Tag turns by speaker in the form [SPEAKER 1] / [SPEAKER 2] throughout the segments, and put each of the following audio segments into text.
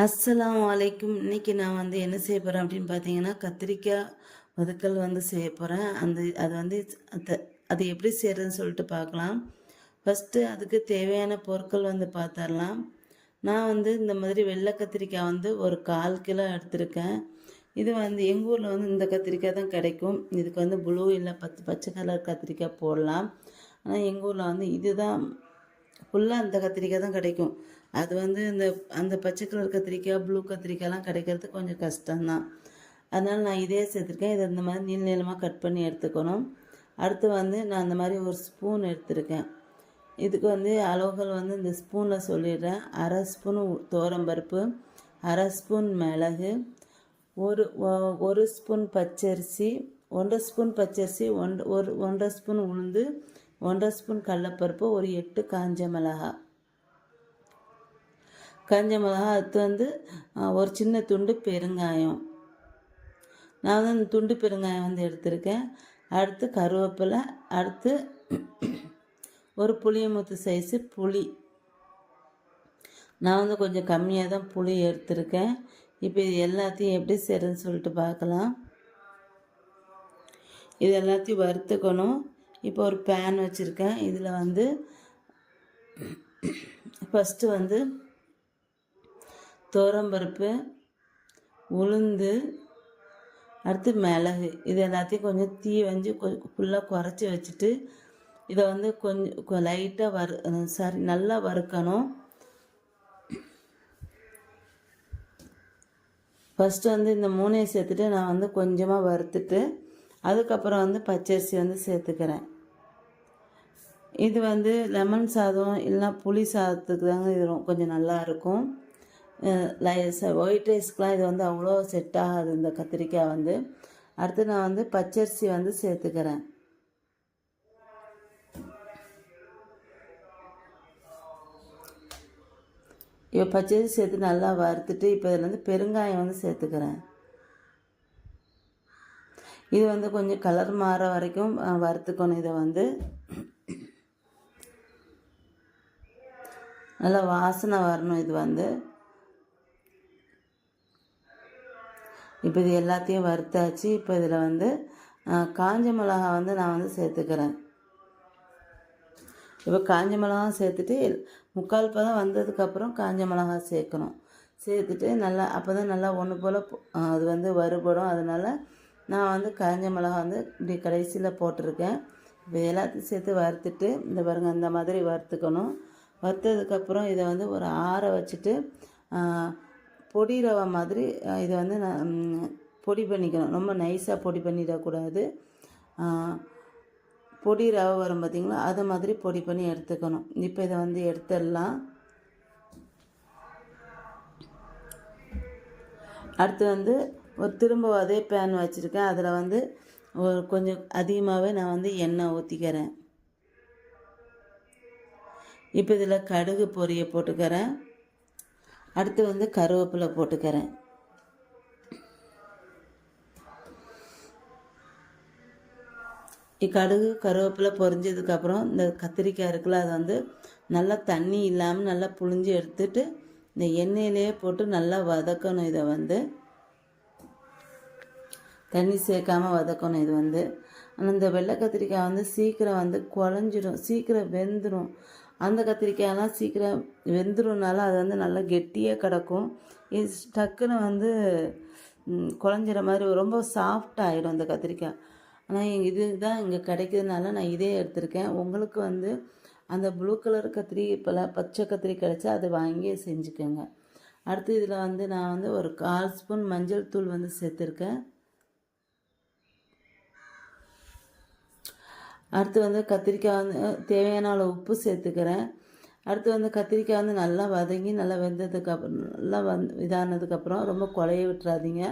[SPEAKER 1] அஸ்ஸலாமு அலைக்கும். இன்னைக்கு நான் என்ன செய்ய போகிறேன் அப்படின்னு பார்த்தீங்கன்னா, கத்திரிக்காய் வதக்கல் செய்ய போகிறேன். அது அது அது எப்படி செய்கிறதுன்னு சொல்லிட்டு பார்க்கலாம். ஃபஸ்ட்டு அதுக்கு தேவையான பொருட்கள் பார்த்துடலாம். நான் இந்த மாதிரி வெள்ளை கத்திரிக்காய் ஒரு 1/4 கிலோ எடுத்திருக்கேன். இது எங்கள் ஊரில் இந்த கத்திரிக்காய் தான் கிடைக்கும். இதுக்கு ப்ளூ இல்லை பச்சை கலர் கத்திரிக்காய் போடலாம். ஆனால் எங்கள் ஊரில் இதுதான் ஃபுல்லாக அந்த கத்திரிக்காய் தான் கிடைக்கும். அது இந்த அந்த பச்சை கலர் கத்திரிக்காய், ப்ளூ கத்திரிக்காய்லாம் கிடைக்கிறது கொஞ்சம் கஷ்டம்தான். அதனால் நான் இதே சேர்த்துருக்கேன். இதை இந்த மாதிரி நீள நீளமாக கட் பண்ணி எடுத்துக்கணும். அடுத்து நான் அந்த மாதிரி ஒரு ஸ்பூன் எடுத்திருக்கேன். இதுக்கு அளவுகள் இந்த ஸ்பூனில் சொல்லிடுறேன். 1/2 ஸ்பூன் துவரம்பருப்பு, 1/2 ஸ்பூன் மிளகு, ஒரு ஸ்பூன் பச்சரிசி, 1/2 ஸ்பூன் பச்சரிசி, 1/2 ஸ்பூன் உளுந்து, 1/2 ஸ்பூன் கடலப்பருப்பு, ஒரு 8 காஞ்ச மிளகாய். அடுத்து ஒரு சின்ன துண்டு பெருங்காயம். நான் அந்த துண்டு பெருங்காயம் எடுத்திருக்கேன். அடுத்து கருவேப்பிலை, அடுத்து ஒரு புளியமுத்து சைஸு புளி. நான் கொஞ்சம் கம்மியாக தான் புளி எடுத்திருக்கேன். இப்போ இது எல்லாத்தையும் எப்படி செய்கிறதுன்னு சொல்லிட்டு பார்க்கலாம். இது எல்லாத்தையும் வறுத்துக்கணும். இப்போ ஒரு பேன் வச்சுருக்கேன். இதில் ஃபஸ்ட்டு துவரம்பருப்பு, உளுந்து, அடுத்து மிளகு, இது எல்லாத்தையும் கொஞ்சம் தீ ஃபுல்லாக குறைச்சி வச்சுட்டு இதை கொஞ்சம் லைட்டாக நல்லா வறுக்கணும். ஃபஸ்ட்டு இந்த மூணையும் சேர்த்துட்டு நான் கொஞ்சமாக வறுத்துட்டு அதுக்கப்புறம் பச்சரிசி சேர்த்துக்கிறேன். இது லெமன் சாதம் இல்லைனா புளி சாதத்துக்கு தாங்க இது கொஞ்சம் நல்லாயிருக்கும். ஒயிட் ரைஸ்க்கெலாம் இது அவ்வளோ செட் ஆகாது இந்த கத்திரிக்காய். அடுத்து நான் பச்சரிசி சேர்த்துக்கிறேன். இப்போ பச்சரிசி சேர்த்து நல்லா வறுத்துட்டு இப்போ இதில் பெருங்காயம் சேர்த்துக்கிறேன். இது கொஞ்சம் கலர் மாற வரைக்கும் வறுத்துக்கணும். இதை நல்லா வாசனை வரணும். இது இப்போ இது எல்லாத்தையும் வறுத்தாச்சு. இப்போ இதில் காஞ்ச மிளகா நான் சேர்த்துக்கிறேன். இப்போ காஞ்ச மிளகா சேர்த்துட்டு 3/4 பதம் வந்ததுக்கப்புறம் காஞ்ச மிளகா சேர்க்கணும். சேர்த்துட்டு நல்லா அப்போ தான் நல்லா ஒன்று போல் அது வறுபடும். அதனால் நான் காஞ்ச மிளகா இப்படி கடைசியில் போட்டிருக்கேன். இப்போ எல்லாத்தையும் சேர்த்து வறுத்துட்டு இந்த பாருங்கள் அந்த மாதிரி வறுத்துக்கணும். வறுத்ததுக்கப்புறம் இதை ஒரு ஆற வச்சுட்டு பொடி ரவை மாதிரி இதை நான் பொடி பண்ணிக்கணும். ரொம்ப நைஸாக பொடி பண்ணிடக்கூடாது. பொடி ரவை வரும் பார்த்திங்களா, அதை மாதிரி பொடி பண்ணி எடுத்துக்கணும். இப்போ இதை எடுத்துடலாம். அடுத்து திரும்ப அதே பேன் வச்சுருக்கேன். அதில் கொஞ்சம் அதிகமாகவே நான் எண்ணெய் ஊற்றிக்கிறேன். இப்போ இதில் கடுகு பொரியை போட்டுக்கிறேன். அடுத்து கருவேப்பிலை போட்டுக்கிறேன். கடுகு கருவேப்பிலை பொரிஞ்சதுக்கப்புறம் இந்த கத்திரிக்காய் இருக்குல்ல, அதை நல்லா தண்ணி இல்லாமல் நல்லா புழிஞ்சு எடுத்துட்டு இந்த எண்ணெயிலே போட்டு நல்லா வதக்கணும். இதை தண்ணி சேர்க்காமல் வதக்கணும். இது ஆனால் இந்த வெள்ளை கத்திரிக்காய் சீக்கிரம் குழஞ்சிடும், சீக்கிரம் வெந்துடும். அந்த கத்திரிக்காயெல்லாம் சீக்கிரம் வெந்துடும்னால அது நல்லா கெட்டியாக கிடக்கும். இது டக்குன்னு குழஞ்சிற மாதிரி ரொம்ப சாஃப்டாகிடும் இந்த கத்திரிக்காய். ஆனால் இது தான் இங்கே கிடைக்கிறதுனால நான் இதே எடுத்திருக்கேன். உங்களுக்கு அந்த ப்ளூ கலர் கத்திரி இப்போலாம் பச்சை கத்திரி கிடச்சா அதை வாங்கி செஞ்சுக்கோங்க. அடுத்து இதில் நான் ஒரு 1/4 ஸ்பூன் மஞ்சள் தூள் சேர்த்துருக்கேன். அடுத்து கத்திரிக்காய் தேவையான அளவு உப்பு சேர்த்துக்கிறேன். அடுத்து கத்திரிக்காய் நல்லா வதங்கி நல்லா வெந்ததுக்கப்புறம் நல்லா இதானதுக்கப்புறம் ரொம்ப குழைய விட்டுறாதீங்க.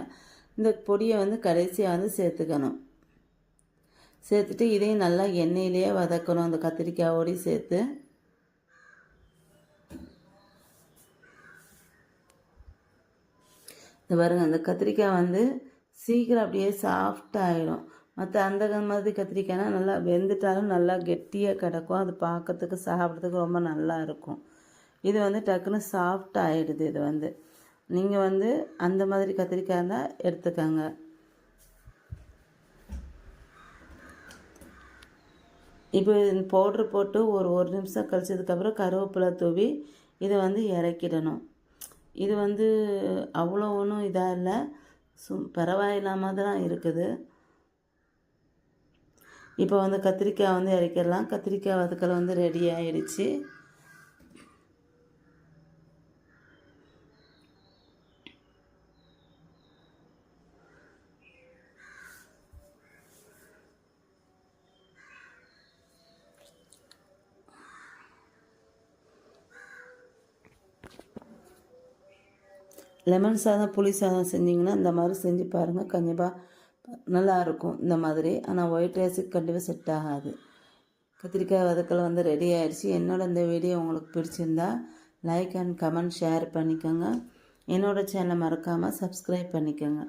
[SPEAKER 1] இந்த பொடியை கடைசியாக சேர்த்துக்கணும். சேர்த்துட்டு இதையும் நல்லா எண்ணெயிலேயே வதக்கணும். அந்த கத்திரிக்காயோடையும் சேர்த்து இந்த பாருங்க, அந்த கத்திரிக்காய் சீக்கிரம் அப்படியே சாஃப்டாகிடும். மற்ற அந்த மாதிரி கத்திரிக்காய்னா நல்லா வெந்துட்டாலும் நல்லா கெட்டியாக கிடக்கும். அது பார்க்கறதுக்கு சாப்பிட்றதுக்கு ரொம்ப நல்லா இருக்கும். இது டக்குன்னு சாஃப்ட் ஆகிடுது. இது நீங்கள் வந்து அந்த மாதிரி கத்திரிக்காய் இருந்தால் எடுத்துக்கோங்க. இப்போ பவுட்ரு போட்டு ஒரு நிமிஷம் கழிச்சதுக்கப்புறம் கருவேப்பிலை தூவி இதை வந்து இறக்கிடணும். இது வந்து அவ்வளோ ஒன்றும் இதாக இல்லை, பரவாயில்லாமல் தான் இருக்குது. இப்போ வந்து கத்திரிக்காய் வந்து இறக்கிடலாம். கத்திரிக்காய் வதக்கல் வந்து ரெடி ஆயிடுச்சு. லெமன் சாதம் புளி சாதம் செஞ்சிங்கன்னா இந்த மாதிரி செஞ்சு பாருங்கள், கண்டிப்பாக நல்லாயிருக்கும் இந்த மாதிரி. ஆனால் ஒயிட் ரைஸுக்கு கண்டிப்பாக செட் ஆகாது. கத்திரிக்காய் வதக்கல் வந்து ரெடி ஆகிடுச்சு. என்னோட இந்த வீடியோ உங்களுக்கு பிடிச்சிருந்தா லைக் அண்ட் கமெண்ட் ஷேர் பண்ணிக்கோங்க. என்னோடய சேனலை மறக்காமல் சப்ஸ்கிரைப் பண்ணிக்கோங்க.